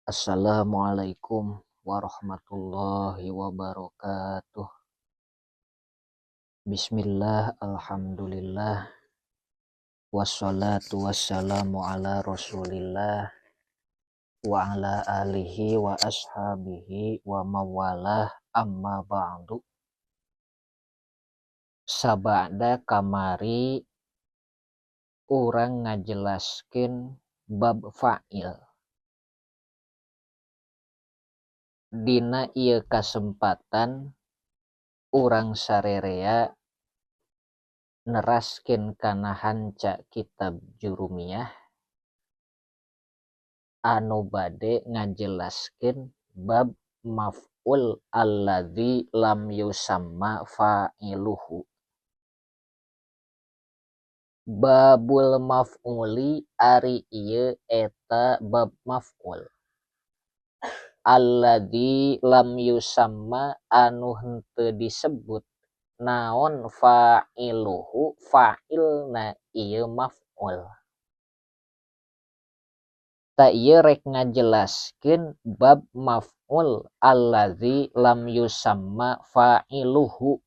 Assalamualaikum warahmatullahi wabarakatuh. Bismillah, alhamdulillah, wassalatu wassalamu ala rasulillah wa ala alihi wa ashabihi wa mawalah, amma ba'du. Sabada kamari urang ngajelaskeun bab fa'il. Dina ieu kasempatan urang sarerea neraskeun kana hanca kitab Jurumiyah anu bade ngajelaskeun bab maf'ul alladzi lam yusamma fa'iluhu. Babul maf'uli ari ieu eta bab maf'ul alladzi lam yusamma anu henteu disebut naon fa'iluhu fa'ilna ieu maf'ul. Ta ieu rek ngajelaskeun bab maf'ul alladzi lam yusamma fa'iluhu.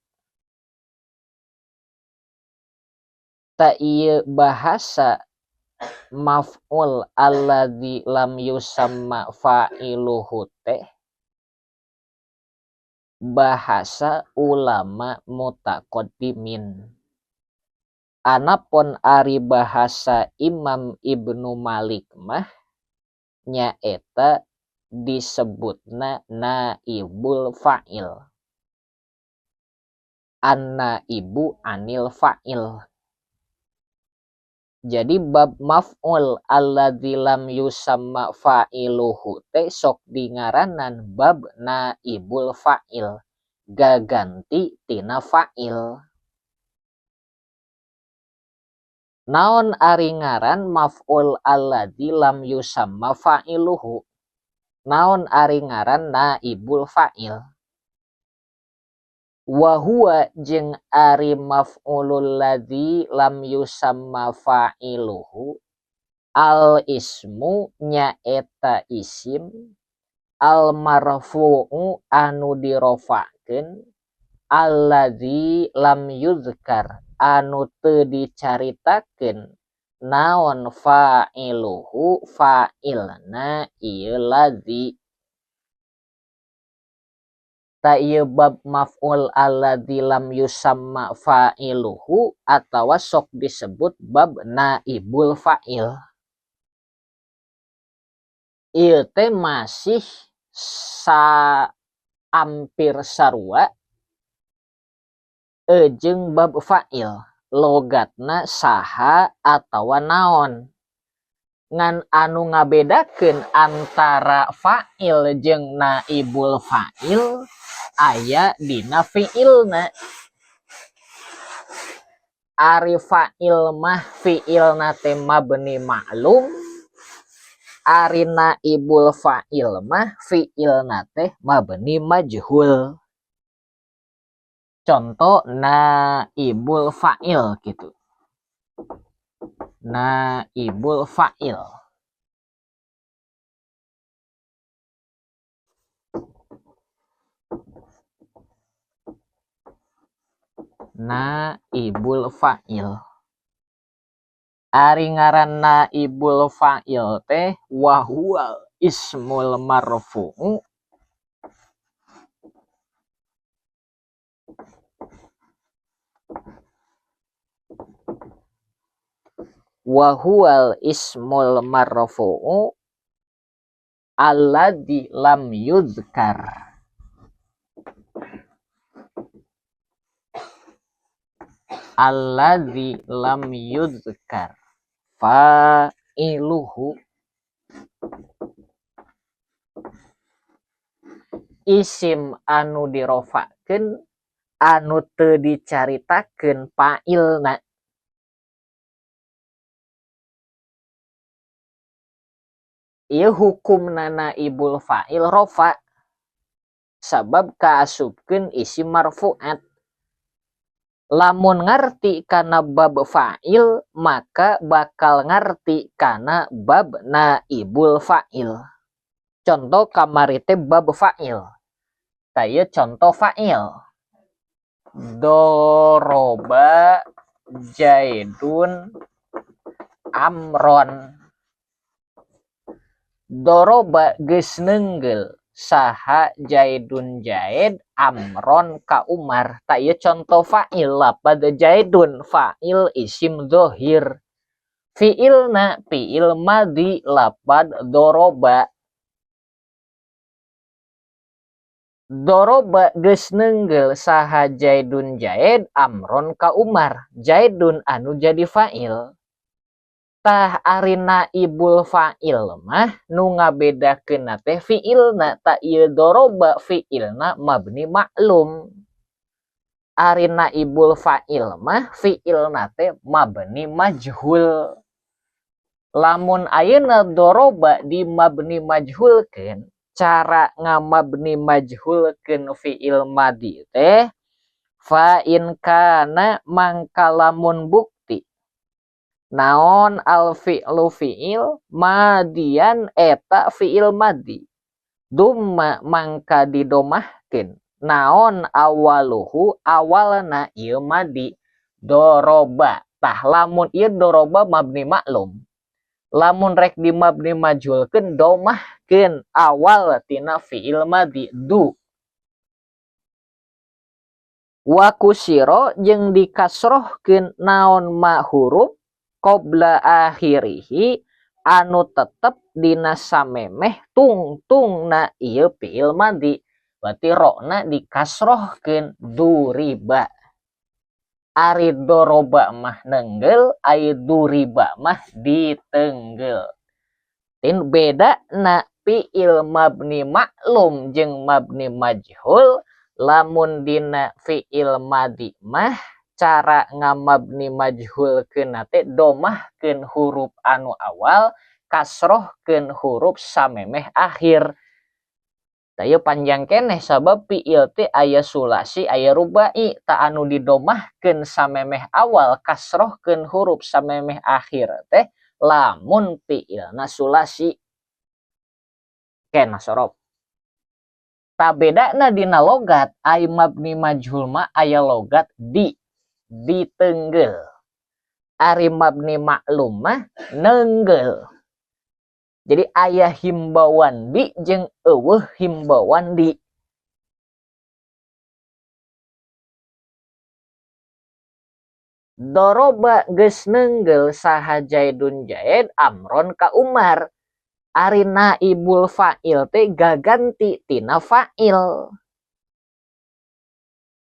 Ta ieu bahasa maf'ul alladzi lam yusamma fa'iluhu teh bahasa ulama mutaqaddimin. Anapun ari bahasa Imam Ibnu Malik mah nyaeta disebutna naibul fa'il. An-naibu anil fa'il. Jadi bab maf'ul alladzi lam yusamma fa'iluhu teh sok dingaranan bab naibul fa'il, gaganti tina fa'il. Naon ari ngaran maf'ul alladzi lam yusamma fa'iluhu? Naon ari ngaran naibul fa'il? Wa huwa jeung ari maf'ulul ladzi lam yusamma fa'iluhu al ismu nyaeta isim al marfu'u anu dirofa'keun alladzi lam yuzkar anu teu dicaritakeun naon fa'iluhu fa'ilna ieu ladzi. Ta ieu bab maf'ul alladzi lam yusamma fa'iluhu atawa sok disebut bab naibul fa'il. Ieu teh masih hampir sarua jeung bab fa'il, logatna saha atawa naon. Ngan anu ngabedakeun antara fa'il jeung naibul fa'il aya dina fi'ilna. Ari fa'il mah fi'ilna teh mabni ma'lum, ari naibul fa'il mah fi'ilna teh mabni majhul. Contoh naibul fa'il gitu. Naibul fa'il. Naibul fa'il. Ari ngaran naibul fa'il teh wa huwa ismul marfu'u wa huwal ismul marfu'u alladzi lam yuzkar. Alladzi lam yuzkar fa'iluhu. Isim anu dirofa'keun anu teu dicaritakeun fa'ilna. Ieu hukumna naibul fa'il rofa sabab kaasupkeun isim marfu'at. Lamun ngarti kana bab fa'il maka bakal ngarti kana bab naibul fa'il. contoh kamari teh bab fa'il. Taya contoh fa'il. Doroba Jaidun Amron. Doroba geus neunggel saha Jaidun Jaid Amron ka Umar. Tak ieu contoh fa'il lapad Jaidun, fa'il isim dzohir. Fi'ilna fi'il madi lapad doroba. Doroba geus neunggel saha Jaidun Jaid Amron ka Umar. Jaidun anu jadi fa'il. Tah ari naibul fa'il mah nu ngabedakeunna teh fi'ilna. Ta ieu doroba fi'ilna mabni maklum. Ari naibul fa'il mah fi'ilna teh mabni majhul. Lamun ayeuna doroba di mabni majhulkeun, cara ngamabni majhulkeun fi'il madi teh fa in kana mangka lamun bukti naon al fi'lu fi'il madian eta fi'il madi dumma mangka didomahkeun naon awaluhu awalna ieu madi doroba. Tah lamun ieu doroba mabni maklum, lamun rek di mabni majhulkeun domahkeun awal tina fi'il madi du. Wa kusiro jeung dikasrohkeun naon ma huruf qabla akhirihi anu tetep dina samemeh tungtungna ieu fi'il madi. Berarti rona dikasrohkeun duriba. Ari doroba mah neunggel, ari duriba mah diteunggel. Tin beda na fi'il mabni maklum jeung mabni majhul. Lamun dina fi'il madi mah cara ngamabni majhulkeun teh domahkeun huruf anu awal, kasrohkeun huruf samemeh akhir. Teu panjang keneh sabab fi'il teh aya sulasi aya rubai. Ta anu didomahkeun samemeh awal kasrohkeun huruf samemeh akhir teh lamun fi'ilna sulasi. Kenah sorop. Ta bedana dina logat ai mabni majhul mah aya logat diteunggel. Ari mabni maklum mah neunggel. Jadi aya himbauan di jeung eueuh himbauan di. Doroba geus neunggel saha Jaidun Jaid Amron ka Umar. Ari naibul fa'il teh gaganti tina fa'il.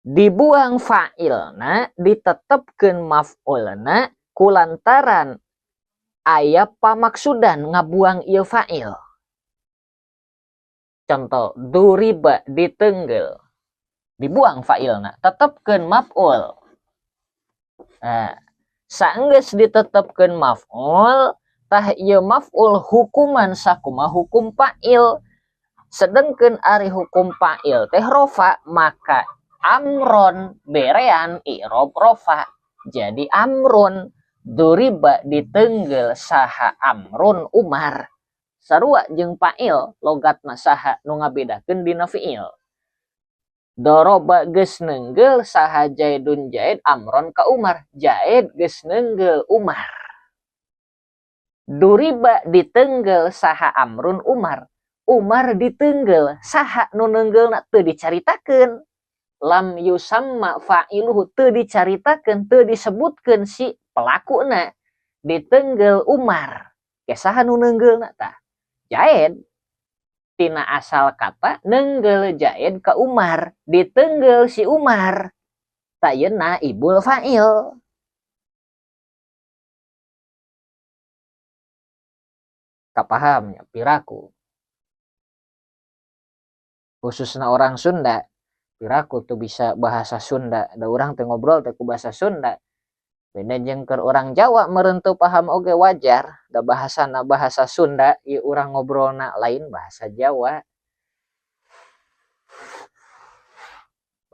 Dibuang fa'ilna ditetepkeun maf'ulna kulantaran aya pamaksudan ngabuang ieu fa'il. Contoh duriba diteunggel. Dibuang fa'ilna, tetepkeun maf'ul. Nah, saenggeus ditetepkeun maf'ul, tah ieu maf'ul hukuman sakumaha hukum fa'il. Sedengkeun ari hukum fa'il teh rofa, maka amron berean i'rab rofa. Jadi amrun. Duriba diteunggel saha amrun Umar. Sarua jeung fa'il logatna saha nu ngabedakeun dina fi'il. Doroba geus neunggel saha Jaidun Jaid Amron ka Umar. Jaid geus neunggel Umar. Duriba diteunggel saha Amrun Umar. Umar diteunggel saha nu neunggelna teu dicaritakeun. Lam yusamma fa'iluhu teu dicaritakeun, teu disebutkeun si pelakuna. Diteunggel Umar. Ke saha nu neunggelna tah? Jaid. Tina asal kata neunggel Jaid ka Umar. Diteunggel si Umar. Ta ieu naibul fa'il. Kapahamnya piraku. Khususna orang Sunda. Piraku tuh bisa bahasa Sunda. Da urang teh ngobrol teh ku bahasa Sunda. Beda jeung keur orang Jawa meureun teu paham oge wajar. Da bahasana bahasa Sunda, ieu urang ngobrolna lain bahasa Jawa.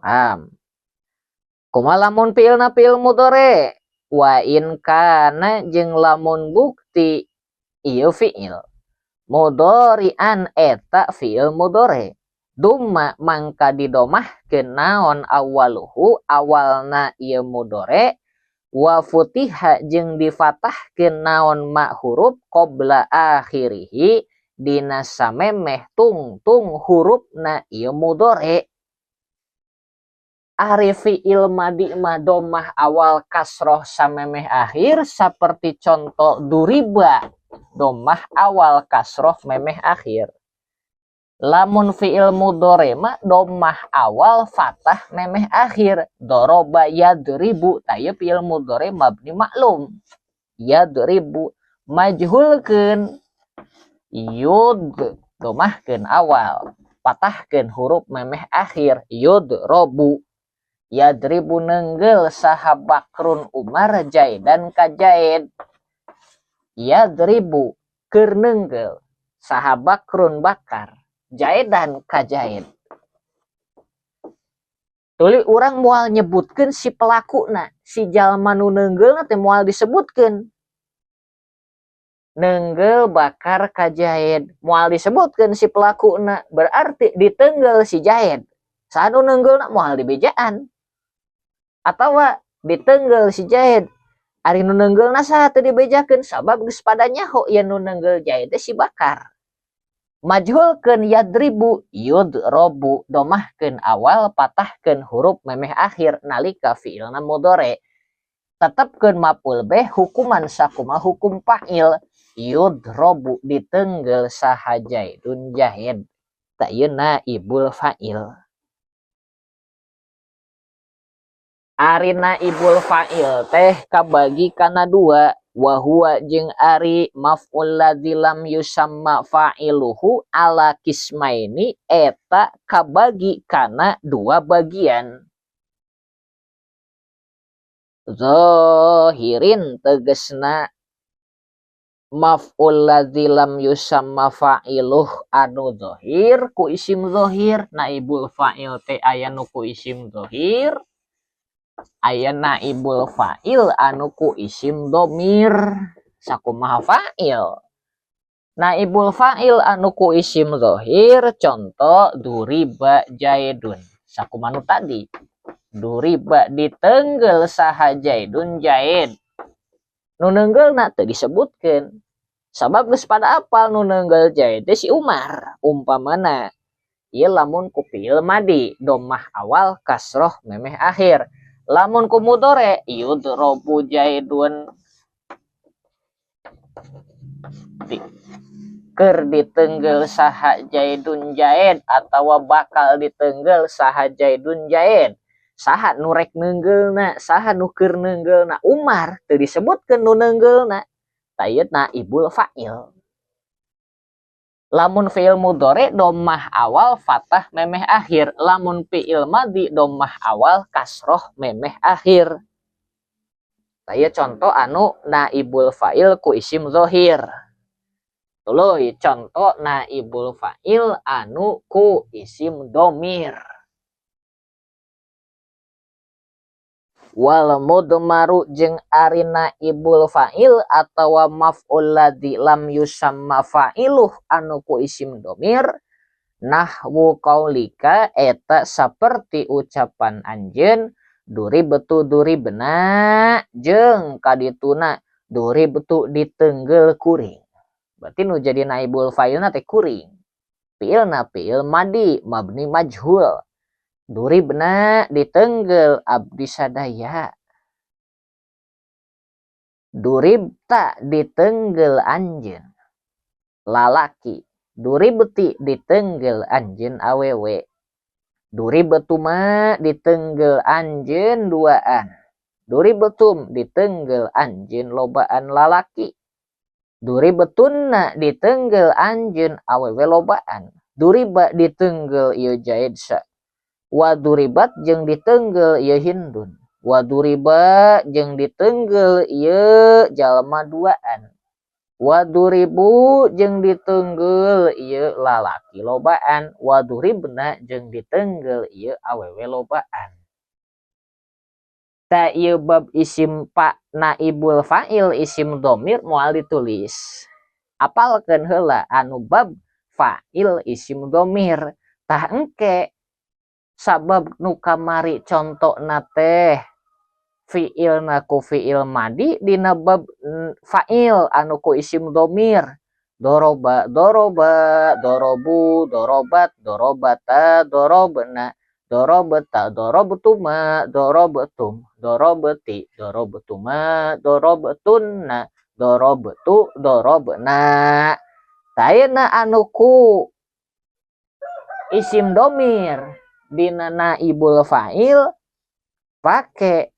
Paham. Kumaha lamun fi'ilna fi'il mudhari? Wa in kana jeung lamun bukti ieu fi'il mudhari'an eta fi'il mudhari dumma mangka didomahkeun naon awaluhu awalna ieu mudhari wa futiha jeung difatahkeun naon ma huruf qabla akhirih dina samemeh tungtung hurufna ieu mudhari. Ari fi'il madi mah domah awal kasroh samemeh akhir seperti contoh duriba domah awal kasroh memeh akhir. Lamun fi'il mudhari mah domah awal fatah memeh akhir. Doroba yadribu taya fi'il mudhari mabni maklum. Yadribu majhulkeun yud domahkeun awal patahkeun huruf memeh akhir yudrobu. Yadribu nenggel saha Bakrun Umar Jaidan ka Jaid. Yadribu keur nenggel saha Bakrun Bakar Jaidan ka Jaid. Tuluy urang moal nyebutkeun si pelakuna, si jalma nu neunggeulna teh moal disebutkeun. Neunggel Bakar ka Jaid, moal disebutkeun si pelakuna, berarti diteunggel si Jaid. Saha nu neunggeulna moal dibejaan. Atawa diteunggel si Jaid, ari nu neunggeulna saha teu dibejakeun sabab geus pada nyaho ieu nu neunggel Jaid si Bakar. Majhulkeun yadribu yudrobu domahkeun awal patahkeun huruf memeh akhir nalika fi'ilna mudhari. Tetepkeun maf'ul bih hukuman sakumaha hukum fa'il yudrobu diteunggel saha Jaidun Jaid. Ta ieu naibul fa'il. Ari naibul fa'il teh kabagi kana dua. Wahuwa jeung ari maf'ul ladzi lam yusamma fa'iluhu ala kismaini eta kabagi kana dua bagian. Zahirin tegesna maf'ul ladzi lam yusamma fa'iluh anu zahir ku isim zahir. Naibul fa'il teh aya nu ku isim zahir, aya naibul fa'il anu ku isim domir. Sakumaha fa'il? Naibul fa'il anu ku isim zahir contoh duriba Jaidun. Sakumaha nu tadi? Duriba diteunggel saha Jaidun Jaid. Nu neunggeulna teu disebutkeun. Sabab geus pada apal nu neunggel Jaid teh si Umar. Umpamana ieu lamun ku fi'il madi domah awal kasroh memeh akhir. Lamun ku mudhari yudrobu Jaidun keur diteunggel saha Jaidun Jaid atawa bakal diteunggel saha Jaidun Jaid. Saha nu rek neunggeulna, saha nu keur neunggeulna? Umar, teu disebutkeun nu neunggeulna. Ta ieu naibul fa'il. Lamun fi'il mudhari domah awal fatah memeh akhir. Lamun fi'il madi domah awal kasroh memeh akhir. Taya contoh anu naibul fa'il ku isim zahir. Tuluy contoh naibul fa'il anu ku isim domir. Wal mudmaru jeung ari naibul fa'il atawa maf'ul ladzi lam yusamma fa'iluh anu ku isim domir nahwu qaulika eta saperti ucapan anjeun duribtu duribna jeung kadituna duribtu diteunggel kuring. Berarti nu jadi naibul fa'ilna teh kuring. Fi'ilna fi'il madi mabni majhul. Duribna diteunggel abdi sadaya. Duribta diteunggel anjeun lalaki. Duribti diteunggel anjeun awewe. Duribtuma diteunggel anjeun duaan. Duribtum diteunggel anjeun lobaan lalaki. Duribtunna diteunggel anjeun awewe lobaan. Duriba diteunggel ieu Jaid sa. Waduribat jeung diteunggel ieu Hindun. Waduriba jeung diteunggel ieu jalma duaan. Waduribu jeung diteunggel ieu lalaki lobaan. Waduribna jeung diteunggel ieu awewe lobaan. Ta ieu bab isim naibul fa'il isim domir moal ditulis. apalkeun heula anu bab fa'il isim dhamir. Tah engke sabab nu kamari contona teh fi'ilna ku fi'il madi dina bab fa'il anu ku isim dhamir. Doroba doroba, dorobu dorobat, dorobata dorobna, dorobata dorobtuma, dorobatum dorobati, dorobtuma, dorobatunna, dorobtu dorobna. Tayeuna anu ku isim dhamir dina naibul fa'il pake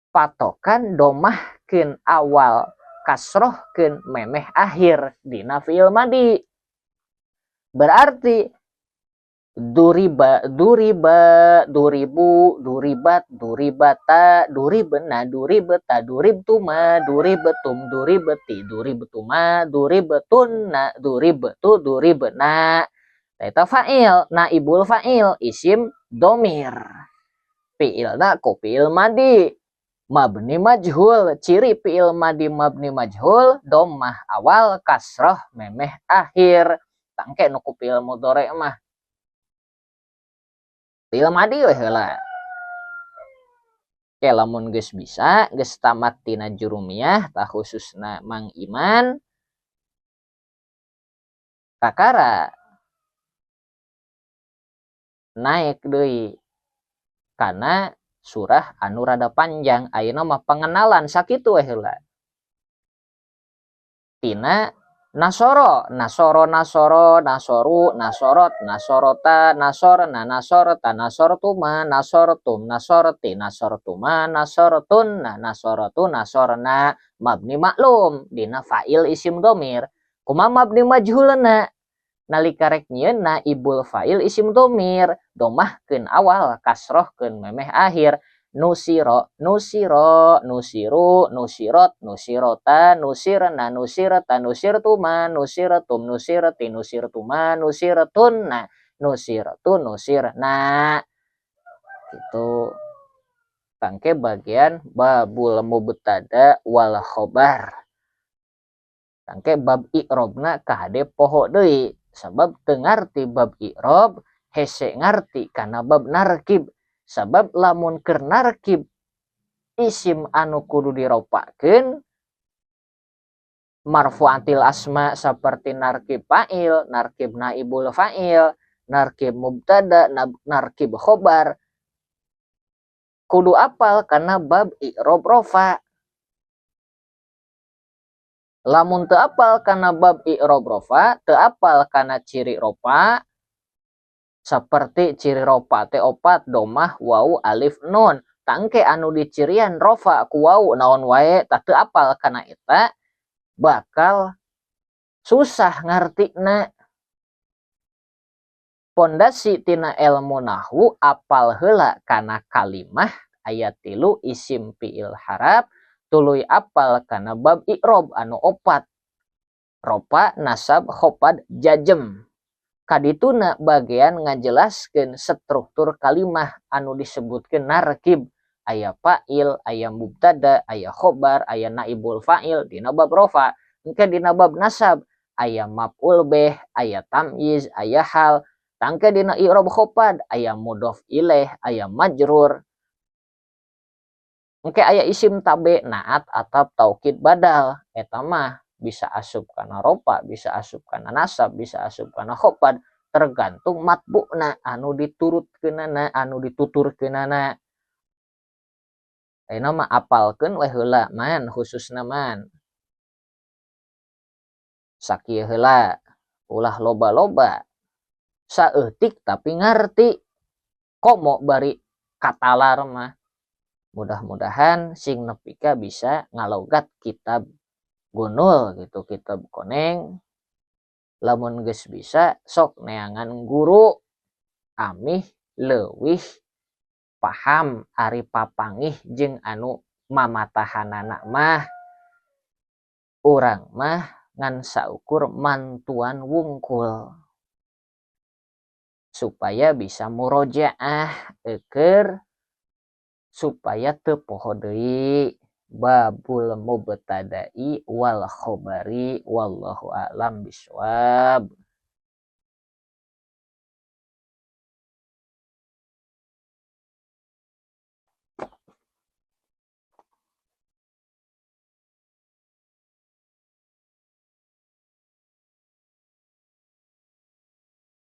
patokan domahkeun awal kasrohkeun memeh akhir dina fi'il madi. Berarti duriba duriba, duribu duribat, duribata duribna, duribeta duribtuma, duribetum duribeti, duribtuma, duribetunna, duribetu duribna. Eta fa'il, naibul fa'il isim dhamir. Fi'ilna ku fi'il madi mabni majhul, ciri fi'il madi mabni majhul dhammah awal kasroh memeh akhir. Tangke nu ku fi'il mudhari mah fi'il madi we heula. Oke, lamun geus bisa geus tamat tina jurumiyah tah khususna Mang Iman kakara naik deui kana surah anu rada panjang. Ayeuna mah pengenalan sakitu we heula. Tina nasoro, nasoro nasoro, nasoru, nasorot, nasorota, nasorna, nasorta, nasortuma, nasortum, nasorti, nasortuma, nasortun, nasorotu, nasorna, mabni maklum dina fa'il isim dhamir. Kumaha mabni majhulna? Nalika rek nyieun naibul fa'il isim dhamir, domahkeun awal, kasrohkeun memeh akhir. Nusiro, nusiro, nusiru, nusirot, nusirota, nusirna, nusirta, nusirtuma, nusirtum, nusirti, nusirtuma, nusirtunna, nusirtu, nusirna. Itu tangke bagian babul mubtada wal khobar. Tangke bab i'robna kahade poho deui. Sabab teu ngarti bab i'rob hese ngarti kana bab narkib. Sabab lamun keur narkib isim anu kudu diropakeun marfu'atil asma saperti narkib fa'il, narkib naibul fa'il, narkib mubtada, narkib khobar kudu apal kana bab i'rob rofa. Lamun teu apal kana bab i'rob rofa, teu apal kana ciri rofa saperti ciri rofa teh opat domah wawu alif nun. Tangke anu dicirian rofa ku wawu naon wae tah teu apal kana eta bakal susah ngartina. Pondasi tina ilmu nahwu apal heula kana kalimah aya 3 isim fi'il harap, tuluy apal kana bab i'rob anu opat rofa, nasab, khofad, jajem. Kadituna bagian ngajelaskeun struktur kalimah anu disebutkeun narkib. Aya fa'il, aya mubtada, aya khobar, aya naibul fa'il dina bab rofa. Engke dina bab nasab aya maf'ul bih, aya tamyiz, aya hal. Tangke dina i'rob khofad aya mudhof ilaih, aya majrur. Engke aya isim tabe, naat, atap, taukid, badal. Eta mah bisa asup kana rofa, bisa asup kana nasab, bisa asup kana khofad, tergantung matbu'na anu diturutkeunana, anu dituturkeunana. Ayeuna mah apalkeun we heula man, khususna man. Sakieu heula ulah loba-loba saeutik tapi ngarti. Komo bari katalar mah. Mudah-mudahan sing nepika bisa ngalogat kitab gunul gitu, kitab koneng. Lamun geus bisa sok neangan guru amih leuwih paham ari papangih jeung anu mamatahanana mah. Urang mah ngan saukur mantuan wungkul supaya bisa murojaah eukeur supaya teu poho deui babul mubtada'i wal khobari wallahu a'lam biswab.